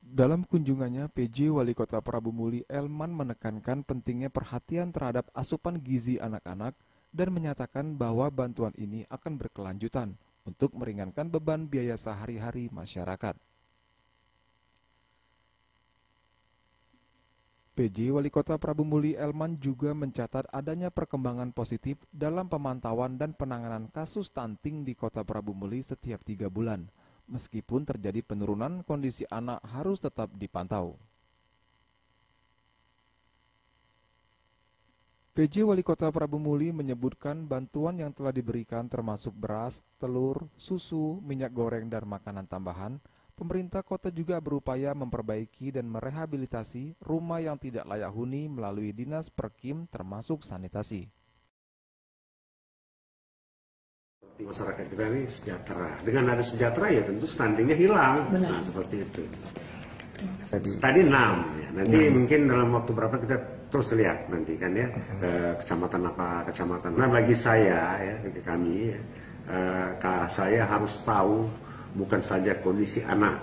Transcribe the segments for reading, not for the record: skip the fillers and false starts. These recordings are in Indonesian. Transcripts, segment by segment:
Dalam kunjungannya, PJ Wali Kota Prabu Muli Elman menekankan pentingnya perhatian terhadap asupan gizi anak-anak dan menyatakan bahwa bantuan ini akan berkelanjutan untuk meringankan beban biaya sehari-hari masyarakat. PJ Wali Kota Prabu Muli Elman juga mencatat adanya perkembangan positif dalam pemantauan dan penanganan kasus stunting di Kota Prabu Muli setiap 3 bulan. Meskipun terjadi penurunan, kondisi anak harus tetap dipantau. PJ Wali Kota Prabu Muli menyebutkan bantuan yang telah diberikan termasuk beras, telur, susu, minyak goreng, dan makanan tambahan. Pemerintah kota juga berupaya memperbaiki dan merehabilitasi rumah yang tidak layak huni melalui Dinas Perkim termasuk sanitasi. Masyarakat kita ini sejahtera. Dengan ada sejahtera ya tentu stuntingnya hilang. Benar. Nah seperti itu. Tadi 6 ya. Nanti mungkin dalam waktu berapa kita terus lihat nanti kan ya ke kecamatan apa kecamatan. Nah bagi saya ya bagi kami ya, saya harus tahu bukan saja kondisi anak,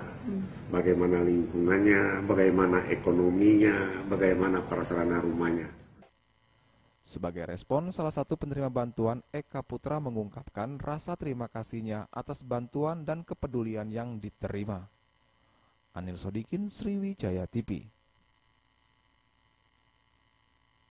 bagaimana lingkungannya, bagaimana ekonominya, bagaimana prasarana rumahnya. Sebagai respon, salah satu penerima bantuan, Eka Putra mengungkapkan rasa terima kasihnya atas bantuan dan kepedulian yang diterima. Anil Sodikin, Sriwijaya TV.